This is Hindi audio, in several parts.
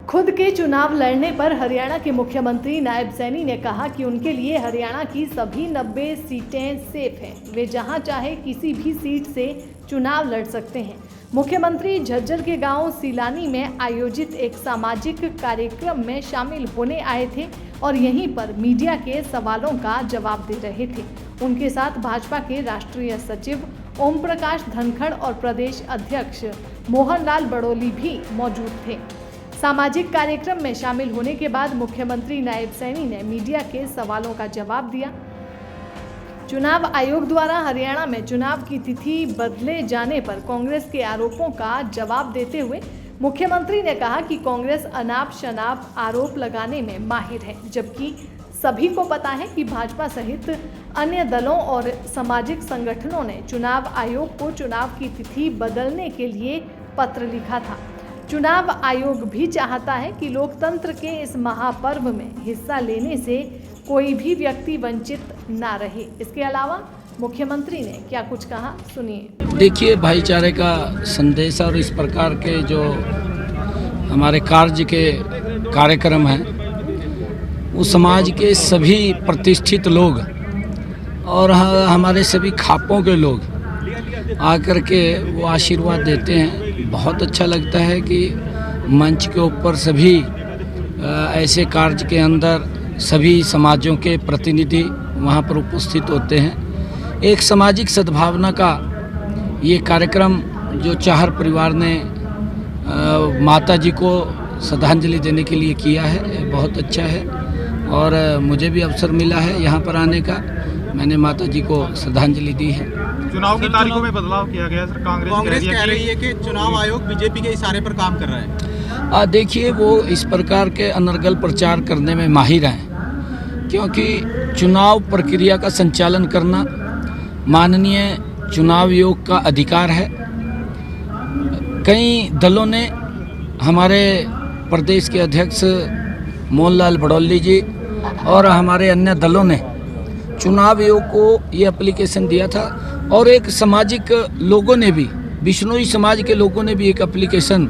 खुद के चुनाव लड़ने पर हरियाणा के मुख्यमंत्री नायब सैनी ने कहा कि उनके लिए हरियाणा की सभी 90 सीटें सेफ हैं। वे जहां चाहे किसी भी सीट से चुनाव लड़ सकते हैं। मुख्यमंत्री झज्जर के गांव सीलानी में आयोजित एक सामाजिक कार्यक्रम में शामिल होने आए थे और यहीं पर मीडिया के सवालों का जवाब दे रहे थे। उनके साथ भाजपा के राष्ट्रीय सचिव ओम प्रकाश धनखड़ और प्रदेश अध्यक्ष मोहन लाल बड़ोली भी मौजूद थे। सामाजिक कार्यक्रम में शामिल होने के बाद मुख्यमंत्री नायब सैनी ने मीडिया के सवालों का जवाब दिया। चुनाव आयोग द्वारा हरियाणा में चुनाव की तिथि बदले जाने पर कांग्रेस के आरोपों का जवाब देते हुए मुख्यमंत्री ने कहा कि कांग्रेस अनाप शनाप आरोप लगाने में माहिर है, जबकि सभी को पता है कि भाजपा सहित अन्य दलों और सामाजिक संगठनों ने चुनाव आयोग को चुनाव की तिथि बदलने के लिए पत्र लिखा था। चुनाव आयोग भी चाहता है कि लोकतंत्र के इस महापर्व में हिस्सा लेने से कोई भी व्यक्ति वंचित ना रहे। इसके अलावा मुख्यमंत्री ने क्या कुछ कहा, सुनिए। देखिए, भाईचारे का संदेश और इस प्रकार के जो हमारे कार्य के कार्यक्रम हैं वो समाज के सभी प्रतिष्ठित लोग और हमारे सभी खापों के लोग आकर के वो आशीर्वाद देते हैं। बहुत अच्छा लगता है कि मंच के ऊपर सभी ऐसे कार्य के अंदर सभी समाजों के प्रतिनिधि वहाँ पर उपस्थित होते हैं। एक सामाजिक सद्भावना का ये कार्यक्रम जो चाहर परिवार ने माता जी को श्रद्धांजलि देने के लिए किया है, बहुत अच्छा है और मुझे भी अवसर मिला है यहाँ पर आने का। मैंने माता जी को श्रद्धांजलि दी है। चुनाव की तारीखों में बदलाव किया गया सर। कांग्रेस कह रही है कि चुनाव आयोग बीजेपी के इशारे पर काम कर रहा है। देखिए, वो इस प्रकार के अनर्गल प्रचार करने में माहिर हैं, क्योंकि चुनाव प्रक्रिया का संचालन करना माननीय चुनाव आयोग का अधिकार है। कई दलों ने, हमारे प्रदेश के अध्यक्ष मोहन लाल बड़ोली जी और हमारे अन्य दलों ने चुनाव आयोग को ये एप्लीकेशन दिया था और एक सामाजिक लोगों ने भी, बिश्नोई समाज के लोगों ने भी एक एप्लीकेशन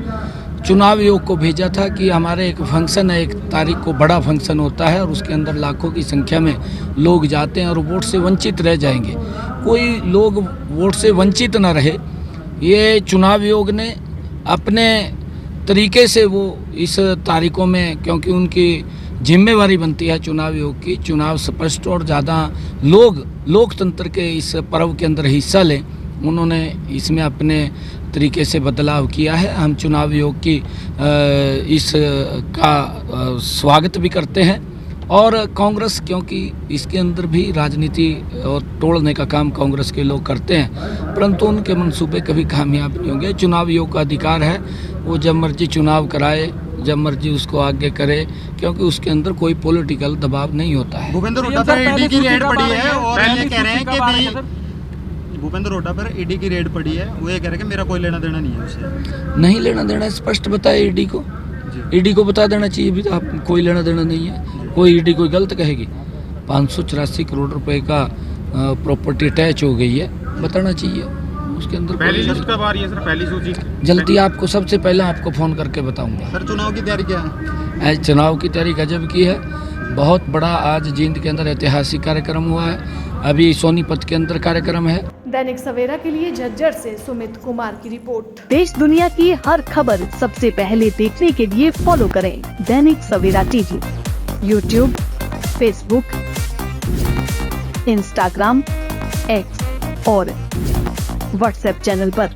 चुनाव आयोग को भेजा था कि हमारे एक फंक्शन है, एक तारीख को बड़ा फंक्शन होता है और उसके अंदर लाखों की संख्या में लोग जाते हैं और वोट से वंचित रह जाएंगे। कोई लोग वोट से वंचित न रहे, ये चुनाव आयोग ने अपने तरीके से वो इस तारीखों में, क्योंकि उनकी जिम्मेवारी बनती है चुनाव आयोग की, चुनाव स्पष्ट और ज़्यादा लोग लोकतंत्र के इस पर्व के अंदर हिस्सा लें, उन्होंने इसमें अपने तरीके से बदलाव किया है। हम चुनाव आयोग की इस का स्वागत भी करते हैं और कांग्रेस, क्योंकि इसके अंदर भी राजनीति और तोड़ने का काम कांग्रेस के लोग करते हैं, परंतु उनके मंसूबे कभी कामयाब नहीं होंगे। चुनाव आयोग का अधिकार है, वो जब मर्जी चुनाव कराए, जब मर्जी उसको आगे करे, क्योंकि उसके अंदर कोई पॉलिटिकल दबाव नहीं होता है। भूपेंद्र हुड्डा पर ईडी की रेड पड़ी है और ये कह रहे हैं कि भूपेंद्र हुड्डा पर ईडी की रेड पड़ी है, वो ये कह रहे हैं कि मेरा कोई लेना देना नहीं है उससे। नहीं लेना देना, स्पष्ट बताए ईडी को। ईडी को बता देना चाहिए भी, आप कोई लेना देना नहीं है। कोई ईडी कोई गलत कहेगी। 584 करोड़ रुपए का प्रॉपर्टी अटैच हो गई है, बताना चाहिए उसके अंदर। पहली लिस्ट कब आ रही है सर? पहली सूची जल्दी आपको, सबसे पहले आपको फ़ोन करके बताऊंगा। सर, चुनाव की तैयारी क्या है? चुनाव की तैयारी गजब की है, बहुत बड़ा आज जींद के अंदर ऐतिहासिक कार्यक्रम हुआ है। अभी सोनीपत के अंदर कार्यक्रम है। दैनिक सवेरा के लिए झज्जर से सुमित कुमार की रिपोर्ट। देश दुनिया की हर खबर सबसे पहले देखने के लिए फॉलो करें Dainik Savera TV, YouTube, Facebook, Instagram, X और व्हाट्सएप चैनल पर।